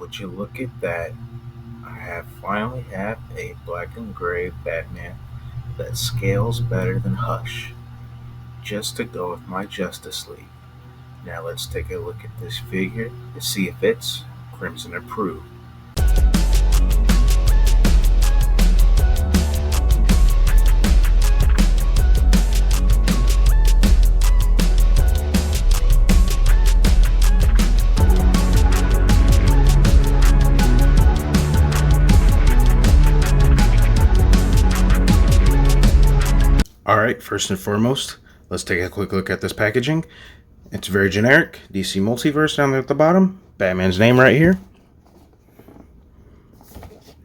Would you look at that? I have finally had a black and gray Batman that scales better than Hush, just to go with my Justice League. Now let's take a look at this figure to see if it's Crimson approved. Alright, first and foremost, let's take a quick look at this packaging. It's very generic. DC Multiverse down there at the bottom. Batman's name right here.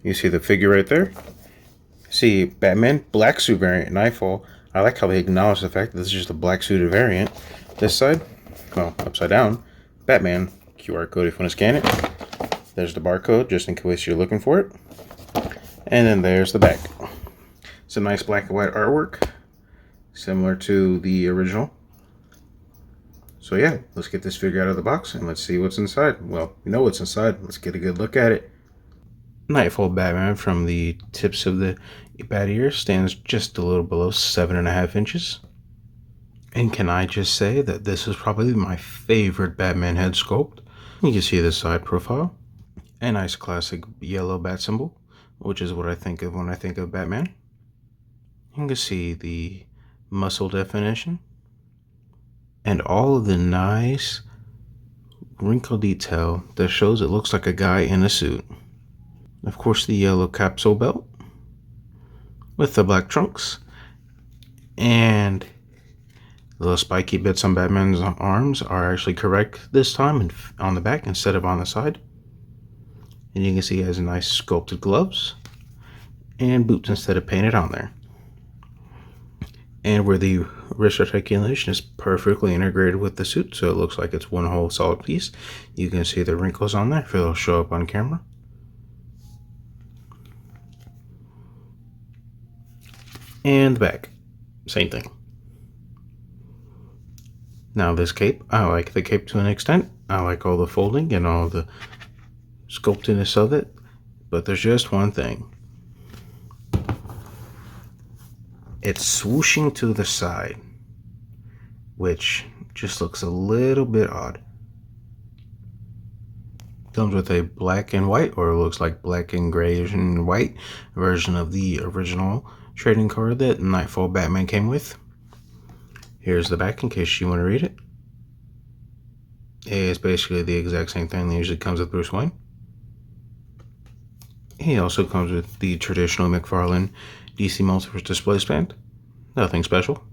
You see the figure right there. See Batman, black suit variant, Knightfall. I like how they acknowledge the fact that this is just a black suited variant. This side, well, upside down, Batman, QR code if you want to scan it. There's the barcode, just in case you're looking for it. And then there's the back. It's a nice black and white artwork, similar to the original. So yeah, let's get this figure out of the box and let's see what's inside. Well, you know what's inside. Let's get a good look at it. Knightfall Batman from the tips of the bat ears stands just a little below 7.5 inches. And can I just say that this is probably my favorite Batman head sculpt. You can see the side profile. A nice classic yellow bat symbol, which is what I think of when I think of Batman. You can see the muscle definition. And all of the nice wrinkle detail that shows it looks like a guy in a suit. Of course, the yellow capsule belt with the black trunks. And the little spiky bits on Batman's arms are actually correct this time and on the back instead of on the side. And you can see he has nice sculpted gloves and boots instead of painted on there. And where the wrist articulation is perfectly integrated with the suit, so it looks like it's one whole solid piece. You can see the wrinkles on there if it'll show up on camera. And the back, same thing. Now this cape, I like the cape to an extent. I like all the folding and all the sculptedness of it, but there's just one thing. It's swooshing to the side, which just looks a little bit odd. Comes with a black and white, or it looks like black and grayish and white version of the original trading card that Knightfall Batman came with. Here's the back in case you want to read it. It's basically the exact same thing that usually comes with Bruce Wayne. He also comes with the traditional McFarlane DC Multiverse display stand. Nothing special.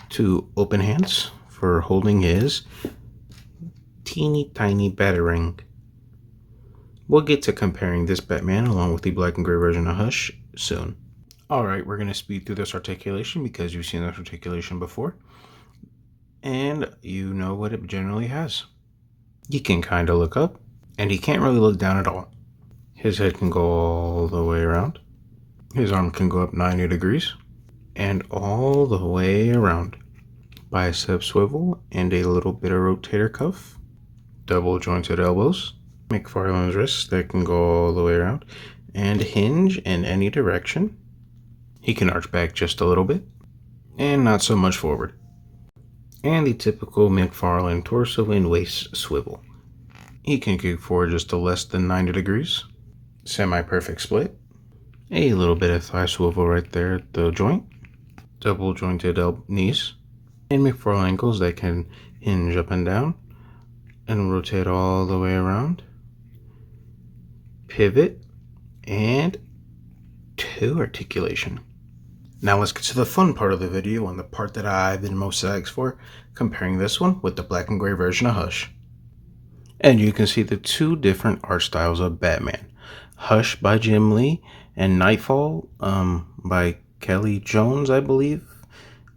2 open hands for holding his teeny tiny Batarang. We'll get to comparing this Batman along with the black and gray version of Hush soon. Alright, we're going to speed through this articulation because you've seen this articulation before. And you know what it generally has. You can kind of look up, and he can't really look down at all. His head can go all the way around. His arm can go up 90 degrees. And all the way around. Bicep swivel and a little bit of rotator cuff. Double jointed elbows. McFarlane's wrists that can go all the way around. And hinge in any direction. He can arch back just a little bit. And not so much forward. And the typical McFarlane torso and waist swivel. He can kick forward just to less than 90 degrees. Semi-perfect split. A little bit of thigh swivel right there at the joint. Double jointed knees. And McFarlane ankles that can hinge up and down. And rotate all the way around. Pivot. And 2 articulation. Now let's get to the fun part of the video and the part that I've been most excited for. Comparing this one with the black and gray version of Hush. And you can see the 2 different art styles of Batman. Hush by Jim Lee and Knightfall by Kelly Jones, I believe.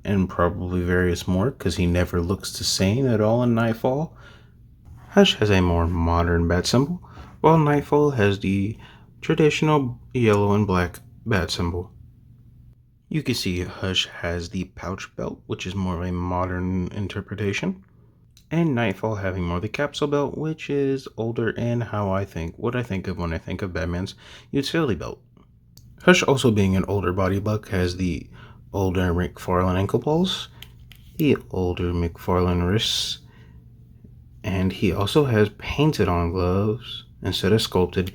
And probably various more because he never looks the same at all in Knightfall. Hush has a more modern bat symbol, while Knightfall has the traditional yellow and black bat symbol. You can see Hush has the pouch belt, which is more of a modern interpretation. and Knightfall having more of the capsule belt, which is older in what I think of when I think of Batman's utility belt. Hush, also being an older body buck, has the older McFarlane ankle pulls, the older McFarlane wrists, and he also has painted on gloves instead of sculpted,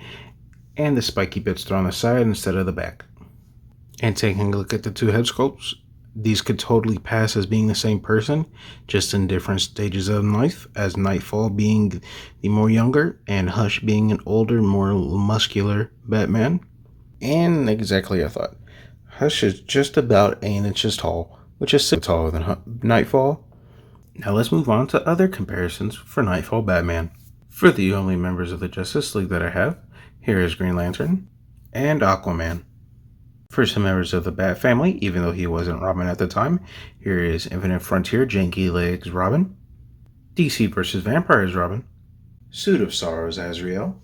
and the spiky bits are on the side instead of the back. And taking a look at the two head sculpts, these could totally pass as being the same person, just in different stages of life, as Knightfall being the more younger, and Hush being an older, more muscular Batman. And exactly I thought. Hush is just about 8 inches tall, which is 6 taller than Knightfall. Now let's move on to other comparisons for Knightfall Batman. For the only members of the Justice League that I have, here is Green Lantern and Aquaman. For some members of the Bat family, even though he wasn't Robin at the time, here is Infinite Frontier Janky Legs Robin, DC vs. Vampires Robin, Suit of Sorrows Azrael.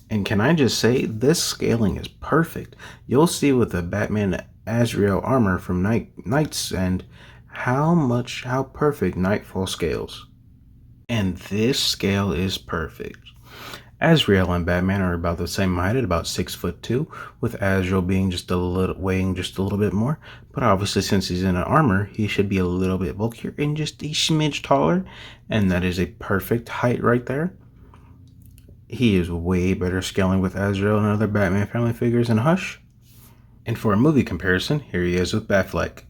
And can I just say, this scaling is perfect. You'll see with the Batman Azrael armor from Knight's End how perfect Knightfall scales. And this scale is perfect. Azrael and Batman are about the same height at about 6'2", with Azrael being weighing just a little bit more. But obviously, since he's in an armor, he should be a little bit bulkier and just a smidge taller. And that is a perfect height right there. He is way better scaling with Azrael and other Batman family figures in Hush. And for a movie comparison, here he is with Batfleck.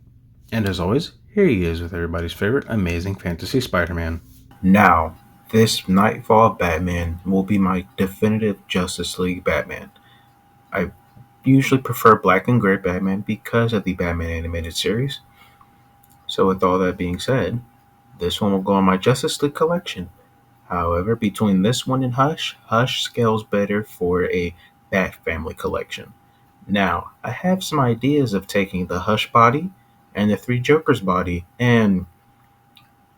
And as always, here he is with everybody's favorite Amazing Fantasy Spider-Man. Now, this Knightfall Batman will be my definitive Justice League Batman. I usually prefer black and gray Batman because of the Batman animated series. So with all that being said, this one will go on my Justice League collection. However, between this one and Hush scales better for a Bat family collection. Now, I have some ideas of taking the Hush body and the Three Jokers body and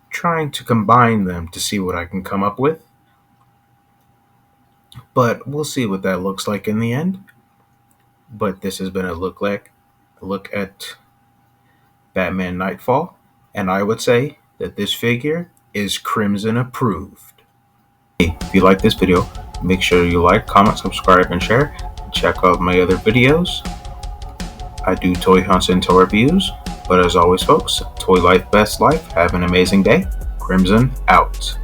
trying to combine them to see what I can come up with. But we'll see what that looks like in the end. But this has been a look at Batman Knightfall, and I would say that this figure is Crimson approved. If you like this video, make sure you like, comment, subscribe, and share. Check out my other videos. I do toy hunts and toy reviews. But as always, folks, toy life, best life. Have an amazing day. Crimson out.